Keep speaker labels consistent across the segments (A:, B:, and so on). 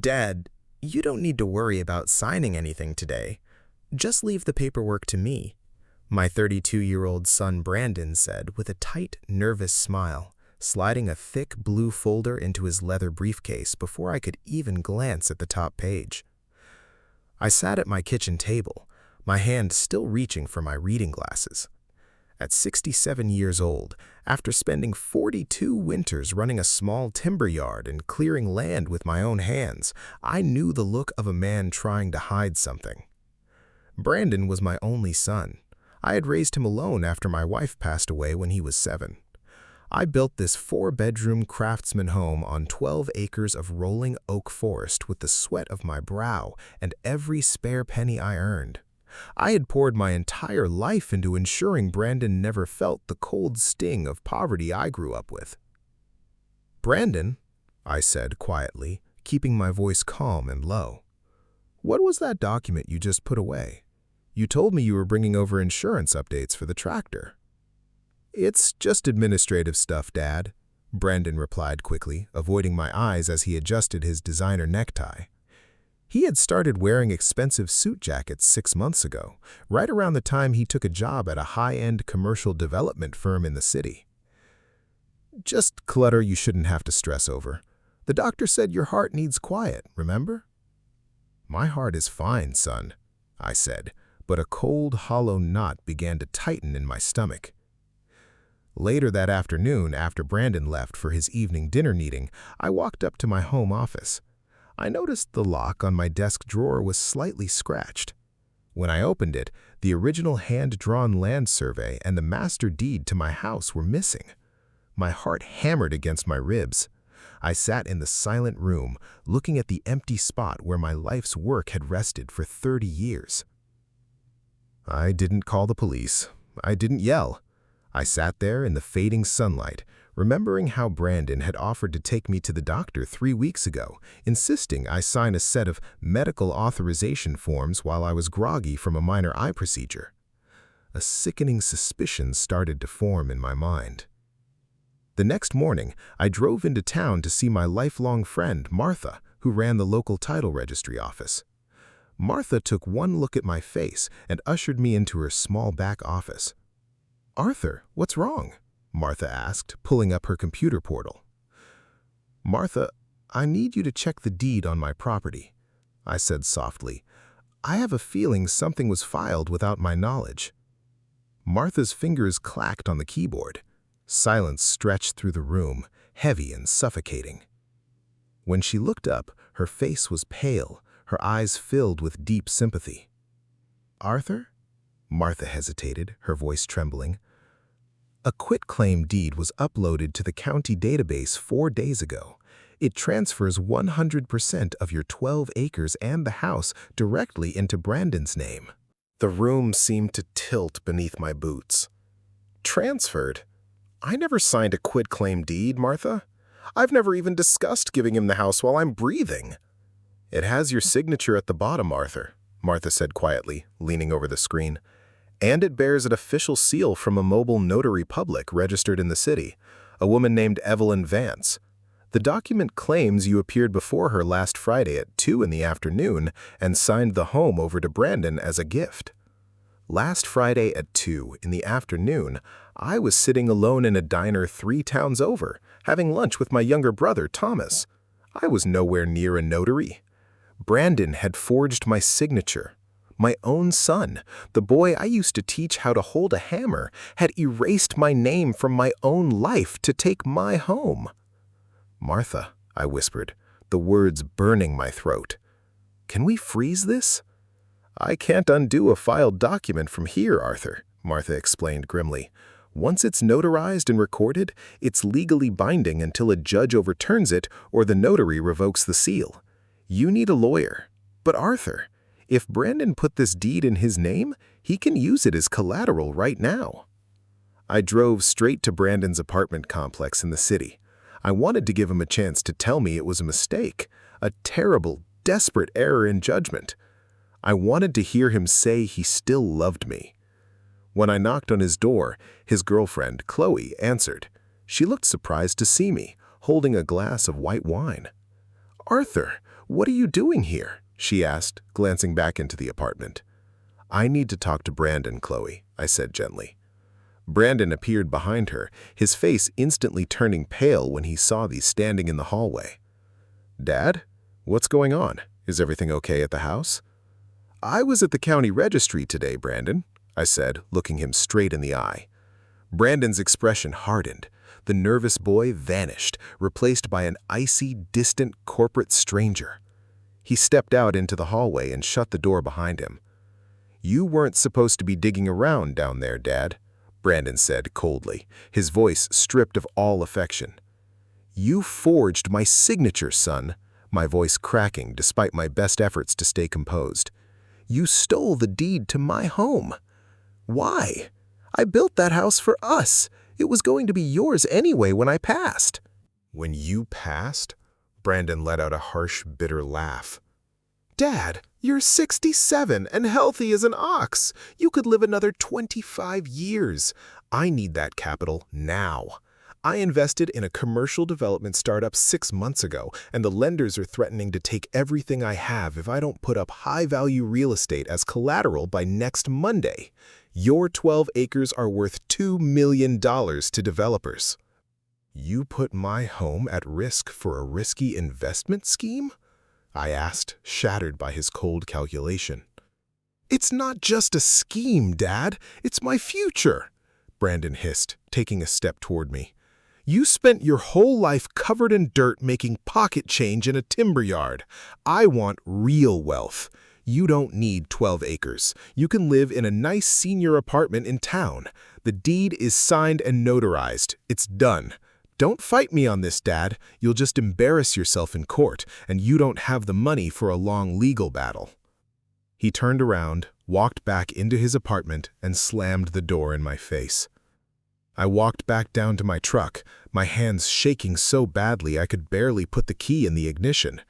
A: Dad, you don't need to worry about signing anything today. Just leave the paperwork to me, my 32-year-old son Brandon said with a tight, nervous smile, sliding a thick blue folder into his leather briefcase before I could even glance at the top page. I sat at my kitchen table, my hand still reaching for my reading glasses. At 67 years old, after spending 42 winters running a small timber yard and clearing land with my own hands, I knew the look of a man trying to hide something. Brandon was my only son. I had raised him alone after my wife passed away when he was 7. I built this 4-bedroom craftsman home on 12 acres of rolling oak forest with the sweat of my brow and every spare penny I earned. I had poured my entire life into ensuring Brandon never felt the cold sting of poverty I grew up with. "Brandon," I said quietly, keeping my voice calm and low, "what was that document you just put away? You told me you were bringing over insurance updates for the tractor." "It's just administrative stuff, Dad," Brandon replied quickly, avoiding my eyes as he adjusted his designer necktie. He had started wearing expensive suit jackets 6 months ago, right around the time he took a job at a high-end commercial development firm in the city. "Just clutter you shouldn't have to stress over. The doctor said your heart needs quiet, remember?" "My heart is fine, son," I said, but a cold, hollow knot began to tighten in my stomach. Later that afternoon, after Brandon left for his evening dinner meeting, I walked up to my home office. I noticed the lock on my desk drawer was slightly scratched. When I opened it, the original hand-drawn land survey and the master deed to my house were missing. My heart hammered against my ribs. I sat in the silent room, looking at the empty spot where my life's work had rested for 30 years. I didn't call the police. I didn't yell. I sat there in the fading sunlight, remembering how Brandon had offered to take me to the doctor 3 weeks ago, insisting I sign a set of medical authorization forms while I was groggy from a minor eye procedure. A sickening suspicion started to form in my mind. The next morning, I drove into town to see my lifelong friend, Martha, who ran the local title registry office. Martha took one look at my face and ushered me into her small back office. "Arthur, what's wrong?" Martha asked, pulling up her computer portal. "Martha, I need you to check the deed on my property," I said softly. "I have a feeling something was filed without my knowledge." Martha's fingers clacked on the keyboard. Silence stretched through the room, heavy and suffocating. When she looked up, her face was pale, her eyes filled with deep sympathy. "Arthur?" Martha hesitated, her voice trembling. "A quitclaim deed was uploaded to the county database 4 days ago. It transfers 100% of your 12 acres and the house directly into Brandon's name." The room seemed to tilt beneath my boots. "Transferred? I never signed a quitclaim deed, Martha. I've never even discussed giving him the house while I'm breathing." "It has your signature at the bottom, Arthur," Martha said quietly, leaning over the screen. "And it bears an official seal from a mobile notary public registered in the city, a woman named Evelyn Vance. The document claims you appeared before her last Friday at 2 in the afternoon and signed the home over to Brandon as a gift." Last Friday at 2 in the afternoon, I was sitting alone in a diner 3 towns over, having lunch with my younger brother, Thomas. I was nowhere near a notary. Brandon had forged my signature. My own son, the boy I used to teach how to hold a hammer, had erased my name from my own life to take my home. "Martha," I whispered, the words burning my throat. "Can we freeze this?" "I can't undo a filed document from here, Arthur," Martha explained grimly. "Once it's notarized and recorded, it's legally binding until a judge overturns it or the notary revokes the seal. You need a lawyer. But Arthur, if Brandon put this deed in his name, he can use it as collateral right now." I drove straight to Brandon's apartment complex in the city. I wanted to give him a chance to tell me it was a mistake, a terrible, desperate error in judgment. I wanted to hear him say he still loved me. When I knocked on his door, his girlfriend, Chloe, answered. She looked surprised to see me, holding a glass of white wine. "Arthur,
B: "What are you doing here?" she asked, glancing back into the apartment. "I need to talk to Brandon, Chloe," I said gently. Brandon appeared behind her, his face instantly turning pale when he saw me standing in the hallway. "Dad? What's going on? Is everything okay at the house?" "I was at the county registry today, Brandon," I said, looking him straight in the eye. Brandon's expression hardened. The nervous boy vanished, replaced by an icy, distant corporate stranger. He stepped out into the hallway and shut the door behind him. "You weren't supposed to be digging around down there, Dad," Brandon said coldly, his voice stripped of all affection. "You forged my signature, son," my voice cracking despite my best efforts to stay composed. "You stole the deed to my home. Why? I built that house for us. It was going to be yours anyway when I passed."
A: "When you passed?" Brandon let out a harsh, bitter laugh.
B: "Dad, you're 67 and healthy as an ox. You could live another 25 years. I need that capital now. I invested in a commercial development startup 6 months ago, and the lenders are threatening to take everything I have if I don't put up high-value real estate as collateral by next Monday. Your 12 acres are worth $2 million to developers."
A: "You put my home at risk for a risky investment scheme?" I asked, shattered by his cold calculation.
B: "It's not just a scheme, Dad. It's my future," Brandon hissed, taking a step toward me. "You spent your whole life covered in dirt making pocket change in a timber yard. I want real wealth. You don't need 12 acres. You can live in a nice senior apartment in town. The deed is signed and notarized. It's done. Don't fight me on this, Dad. You'll just embarrass yourself in court, and you don't have the money for a long legal battle." He turned around, walked back into his apartment, and slammed the door in my face. I walked back down to my truck, my hands shaking so badly I could barely put the key in the ignition.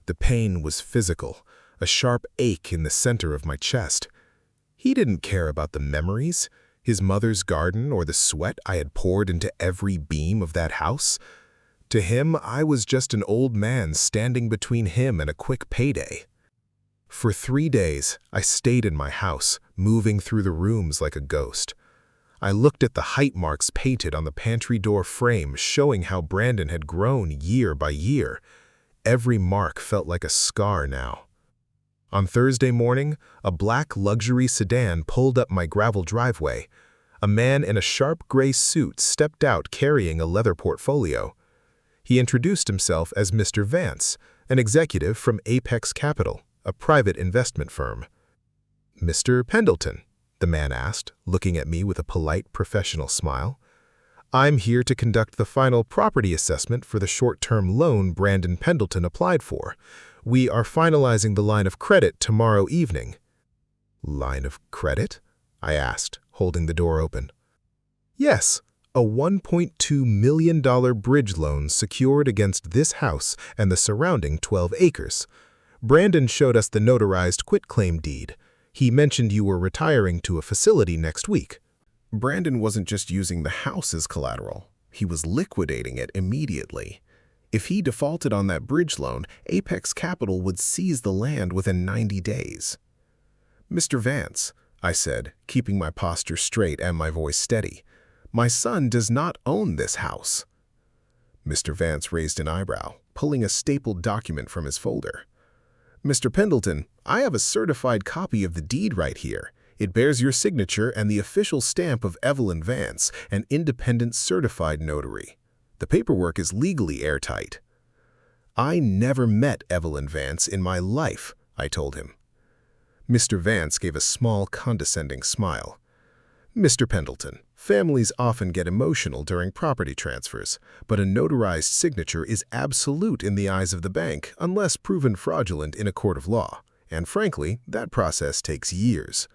B: The pain was physical, a sharp ache in the center of my chest. He didn't care about the memories, his mother's garden, or the sweat I had poured into every beam of that house. To him, I was just an old man standing between him and a quick payday. For 3 days, I stayed in my house, moving through the rooms like a ghost. I looked at the height marks painted on the pantry door frame, showing how Brandon had grown year by year. Every mark felt like a scar now. On Thursday morning, a black luxury sedan pulled up my gravel driveway. A man in a sharp gray suit stepped out carrying a leather portfolio. He introduced himself as Mr. Vance, an executive from Apex Capital, a private investment firm. "Mr. Pendleton?" the man asked, looking at me with a polite, professional smile. "I'm here to conduct the final property assessment for the short-term loan Brandon Pendleton applied for. We are finalizing the line of credit tomorrow evening." "Line of credit?" I asked, holding the door open. "Yes, a $1.2 million bridge loan secured against this house and the surrounding 12 acres. Brandon showed us the notarized quitclaim deed. He mentioned you were retiring to a facility next week." Brandon wasn't just using the house as collateral. He was liquidating it immediately. If he defaulted on that bridge loan, Apex Capital would seize the land within 90 days. "Mr. Vance," I said, keeping my posture straight and my voice steady, "my son does not own this house." Mr. Vance raised an eyebrow, pulling a stapled document from his folder. "Mr. Pendleton, I have a certified copy of the deed right here. It bears your signature and the official stamp of Evelyn Vance, an independent certified notary. The paperwork is legally airtight." "I never met Evelyn Vance in my life," I told him. Mr. Vance gave a small, condescending smile. "Mr. Pendleton, families often get emotional during property transfers, but a notarized signature is absolute in the eyes of the bank unless proven fraudulent in a court of law, and frankly, that process takes years.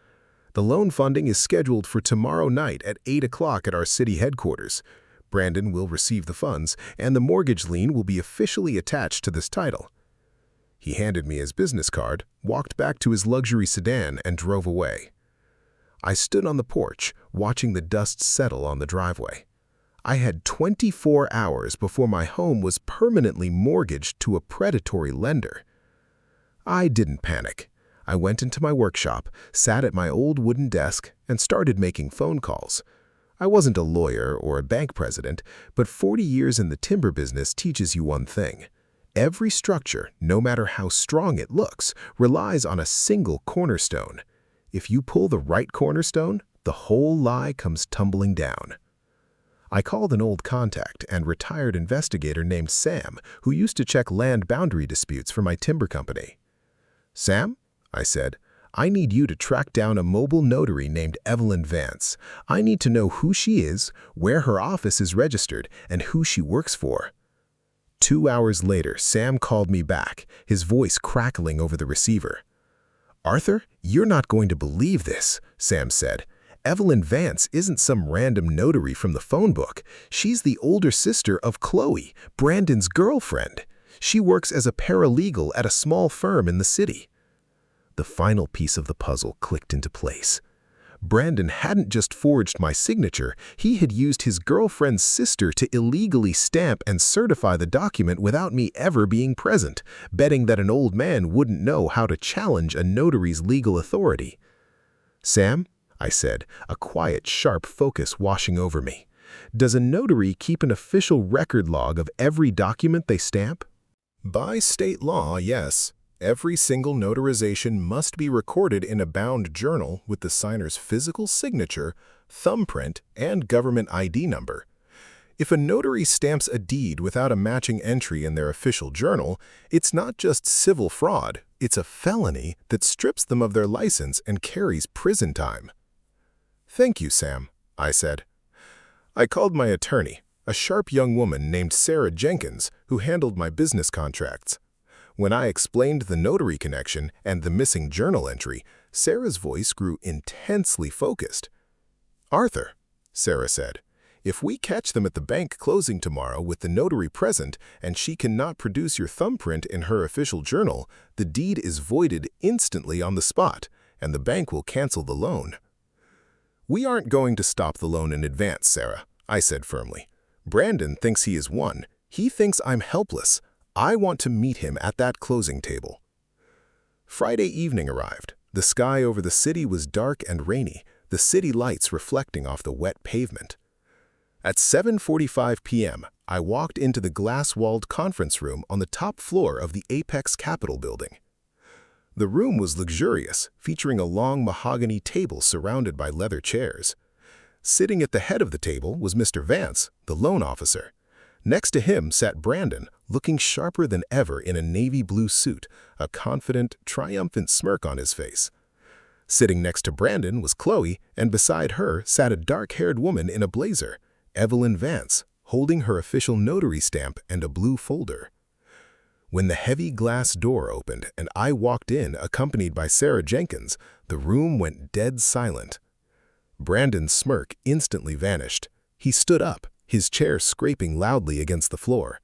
B: The loan funding is scheduled for tomorrow night at 8 o'clock at our city headquarters. Brandon will receive the funds, and the mortgage lien will be officially attached to this title." He handed me his business card, walked back to his luxury sedan, and drove away. I stood on the porch, watching the dust settle on the driveway. I had 24 hours before my home was permanently mortgaged to a predatory lender. I didn't panic. I went into my workshop, sat at my old wooden desk, and started making phone calls. I wasn't a lawyer or a bank president, but 40 years in the timber business teaches you one thing. Every structure, no matter how strong it looks, relies on a single cornerstone. If you pull the right cornerstone, the whole lie comes tumbling down. I called an old contact and retired investigator named Sam, who used to check land boundary disputes for my timber company. "Sam," I said, "I need you to track down a mobile notary named Evelyn Vance. I need to know who she is, where her office is registered, and who she works for." 2 hours later, Sam called me back, his voice crackling over the receiver. "Arthur, you're not going to believe this," Sam said. "Evelyn Vance isn't some random notary from the phone book. She's the older sister of Chloe, Brandon's girlfriend. She works as a paralegal at a small firm in the city." The final piece of the puzzle clicked into place. Brandon hadn't just forged my signature, he had used his girlfriend's sister to illegally stamp and certify the document without me ever being present, betting that an old man wouldn't know how to challenge a notary's legal authority. "Sam," I said, a quiet, sharp focus washing over me, "does a notary keep an official record log of every document they stamp?" "By state law, yes. Every single notarization must be recorded in a bound journal with the signer's physical signature, thumbprint, and government ID number. If a notary stamps a deed without a matching entry in their official journal, it's not just civil fraud, it's a felony that strips them of their license and carries prison time." "Thank you, Sam," I said. I called my attorney, a sharp young woman named Sarah Jenkins, who handled my business contracts. When I explained the notary connection and the missing journal entry, Sarah's voice grew intensely focused. "Arthur," Sarah said, "if we catch them at the bank closing tomorrow with the notary present and she cannot produce your thumbprint in her official journal, the deed is voided instantly on the spot, and the bank will cancel the loan." "We aren't going to stop the loan in advance, Sarah," I said firmly. "Brandon thinks he is won. He thinks I'm helpless. I want to meet him at that closing table." Friday evening arrived. The sky over the city was dark and rainy, the city lights reflecting off the wet pavement. At 7:45 p.m., I walked into the glass-walled conference room on the top floor of the Apex Capitol building. The room was luxurious, featuring a long mahogany table surrounded by leather chairs. Sitting at the head of the table was Mr. Vance, the loan officer. Next to him sat Brandon, looking sharper than ever in a navy blue suit, a confident, triumphant smirk on his face. Sitting next to Brandon was Chloe, and beside her sat a dark-haired woman in a blazer, Evelyn Vance, holding her official notary stamp and a blue folder. When the heavy glass door opened and I walked in accompanied by Sarah Jenkins, the room went dead silent. Brandon's smirk instantly vanished. He stood up, his chair scraping loudly against the floor.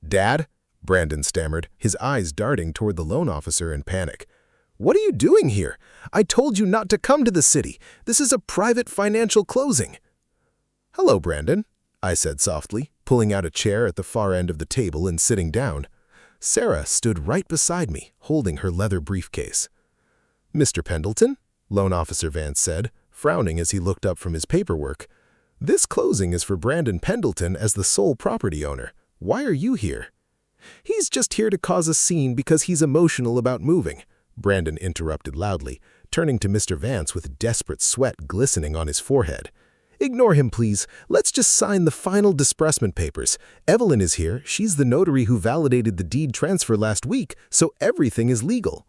B: "Dad?" Brandon stammered, his eyes darting toward the loan officer in panic. "What are you doing here? I told you not to come to the city. This is a private financial closing." "Hello, Brandon," I said softly, pulling out a chair at the far end of the table and sitting down. Sarah stood right beside me, holding her leather briefcase. "Mr. Pendleton?" Loan Officer Vance said, frowning as he looked up from his paperwork. "This closing is for Brandon Pendleton as the sole property owner. Why are you here?" "He's just here to cause a scene because he's emotional about moving," Brandon interrupted loudly, turning to Mr. Vance with desperate sweat glistening on his forehead. "Ignore him, please. Let's just sign the final disbursement papers. Evelyn is here. She's the notary who validated the deed transfer last week, so everything is legal."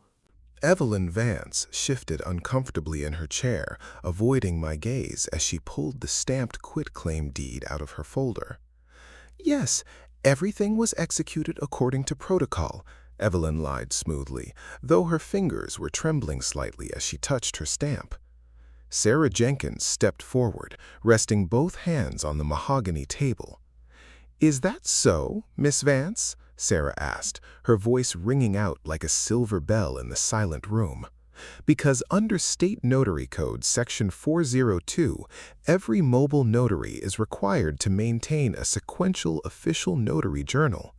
B: Evelyn Vance shifted uncomfortably in her chair, avoiding my gaze as she pulled the stamped quitclaim deed out of her folder. "Yes, everything was executed according to protocol," Evelyn lied smoothly, though her fingers were trembling slightly as she touched her stamp. Sarah Jenkins stepped forward, resting both hands on the mahogany table. "Is that so, Miss Vance?" Sarah asked, her voice ringing out like a silver bell in the silent room. Because under State Notary Code Section 402, every mobile notary is required to maintain a sequential official notary journal.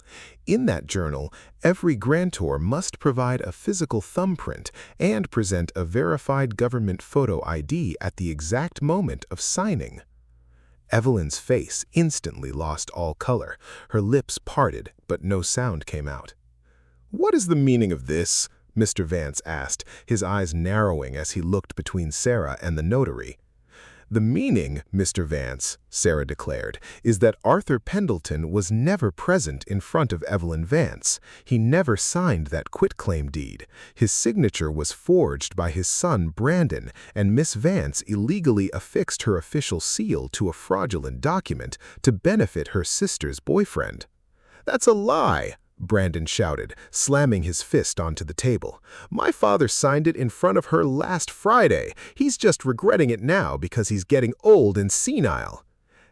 B: In that journal, every grantor must provide a physical thumbprint and present a verified government photo ID at the exact moment of signing. Evelyn's face instantly lost all color. Her lips parted, but no sound came out. "What is the meaning of this?" Mr. Vance asked, his eyes narrowing as he looked between Sarah and the notary. "The meaning, Mr. Vance," Sarah declared, "is that Arthur Pendleton was never present in front of Evelyn Vance. He never signed that quitclaim deed. His signature was forged by his son Brandon, and Miss Vance illegally affixed her official seal to a fraudulent document to benefit her sister's boyfriend." "That's a lie!" Brandon shouted, slamming his fist onto the table. "My father signed it in front of her last Friday. He's just regretting it now because he's getting old and senile."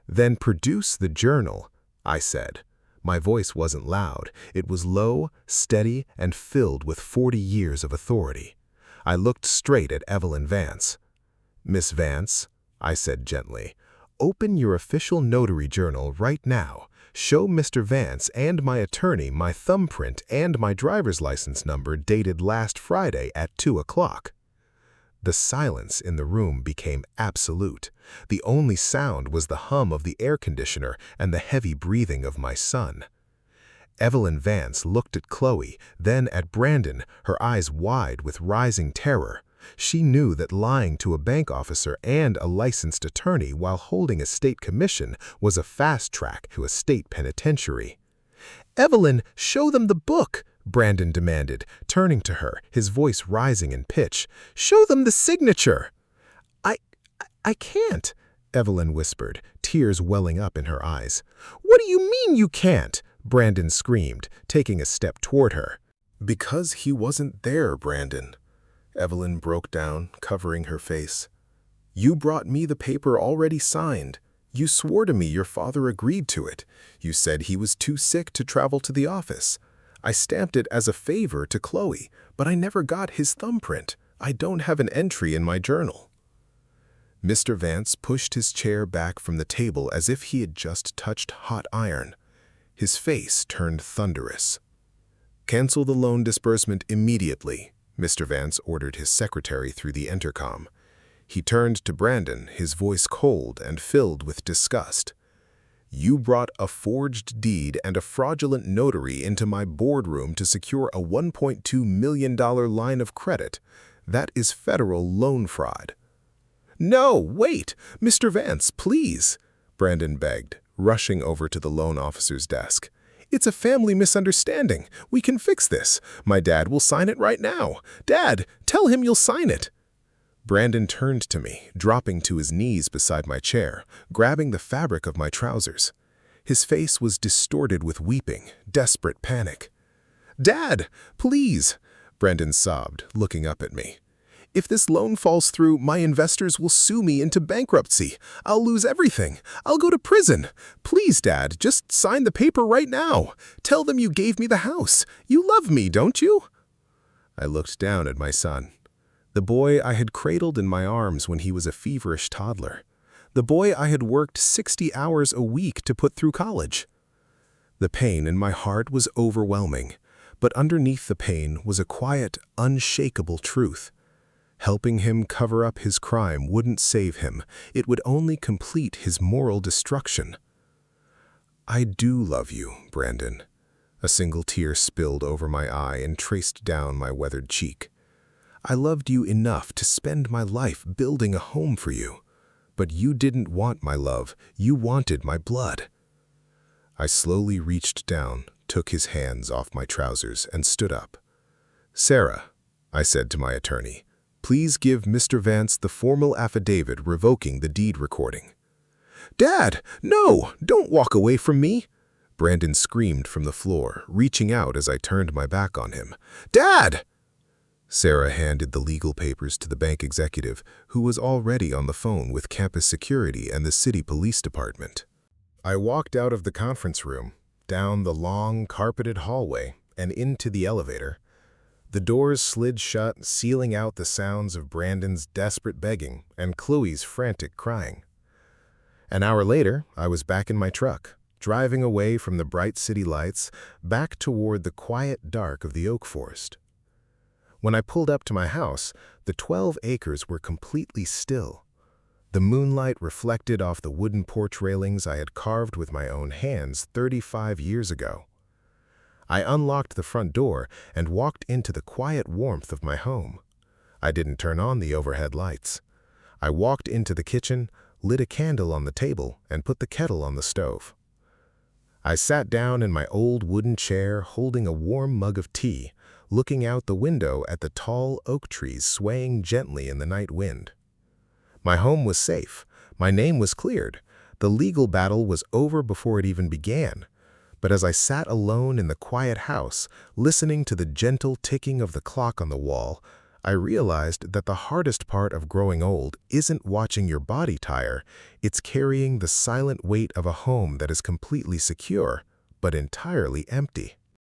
B: "Then produce the journal," I said. My voice wasn't loud. It was low, steady, and filled with 40 years of authority. I looked straight at Evelyn Vance. "Miss Vance," I said gently, "open your official notary journal right now. Show Mr. Vance and my attorney my thumbprint and my driver's license number dated last Friday at 2 o'clock. The silence in the room became absolute. The only sound was the hum of the air conditioner and the heavy breathing of my son. Evelyn Vance looked at Chloe, then at Brandon, her eyes wide with rising terror. She knew that lying to a bank officer and a licensed attorney while holding a state commission was a fast track to a state penitentiary. "Evelyn, show them the book," Brandon demanded, turning to her, his voice rising in pitch. "Show them the signature." I can't," Evelyn whispered, tears welling up in her eyes. "What do you mean you can't?" Brandon screamed, taking a step toward her. "Because he wasn't there, Brandon." Evelyn broke down, covering her face. "You brought me the paper already signed. You swore to me your father agreed to it. You said he was too sick to travel to the office. I stamped it as a favor to Chloe, but I never got his thumbprint. I don't have an entry in my journal." Mr. Vance pushed his chair back from the table as if he had just touched hot iron. His face turned thunderous. "Cancel the loan disbursement immediately," Mr. Vance ordered his secretary through the intercom. He turned to Brandon, his voice cold and filled with disgust. "You brought a forged deed and a fraudulent notary into my boardroom to secure a $1.2 million line of credit. That is federal loan fraud." "No, wait! Mr. Vance, please!" Brandon begged, rushing over to the loan officer's desk. "It's a family misunderstanding. We can fix this. My dad will sign it right now. Dad, tell him you'll sign it." Brandon turned to me, dropping to his knees beside my chair, grabbing the fabric of my trousers. His face was distorted with weeping, desperate panic. "Dad, please!" Brandon sobbed, looking up at me. "If this loan falls through, my investors will sue me into bankruptcy. I'll lose everything. I'll go to prison. Please, Dad, just sign the paper right now. Tell them you gave me the house. You love me, don't you?" I looked down at my son, the boy I had cradled in my arms when he was a feverish toddler, the boy I had worked 60 hours a week to put through college. The pain in my heart was overwhelming, but underneath the pain was a quiet, unshakable truth. Helping him cover up his crime wouldn't save him. It would only complete his moral destruction. "I do love you, Brandon." A single tear spilled over my eye and traced down my weathered cheek. "I loved you enough to spend my life building a home for you. But you didn't want my love. You wanted my blood." I slowly reached down, took his hands off my trousers, and stood up. "Sarah," I said to my attorney, "please give Mr. Vance the formal affidavit revoking the deed recording." "Dad, no! Don't walk away from me!" Brandon screamed from the floor, reaching out as I turned my back on him. "Dad!" Sarah handed the legal papers to the bank executive, who was already on the phone with campus security and the city police department. I walked out of the conference room, down the long, carpeted hallway, and into the elevator. The doors slid shut, sealing out the sounds of Brandon's desperate begging and Chloe's frantic crying. An hour later, I was back in my truck, driving away from the bright city lights, back toward the quiet dark of the oak forest. When I pulled up to my house, the 12 acres were completely still. The moonlight reflected off the wooden porch railings I had carved with my own hands 35 years ago. I unlocked the front door and walked into the quiet warmth of my home. I didn't turn on the overhead lights. I walked into the kitchen, lit a candle on the table, and put the kettle on the stove. I sat down in my old wooden chair, holding a warm mug of tea, looking out the window at the tall oak trees swaying gently in the night wind. My home was safe. My name was cleared. The legal battle was over before it even began. But as I sat alone in the quiet house, listening to the gentle ticking of the clock on the wall, I realized that the hardest part of growing old isn't watching your body tire, it's carrying the silent weight of a home that is completely secure, but entirely empty.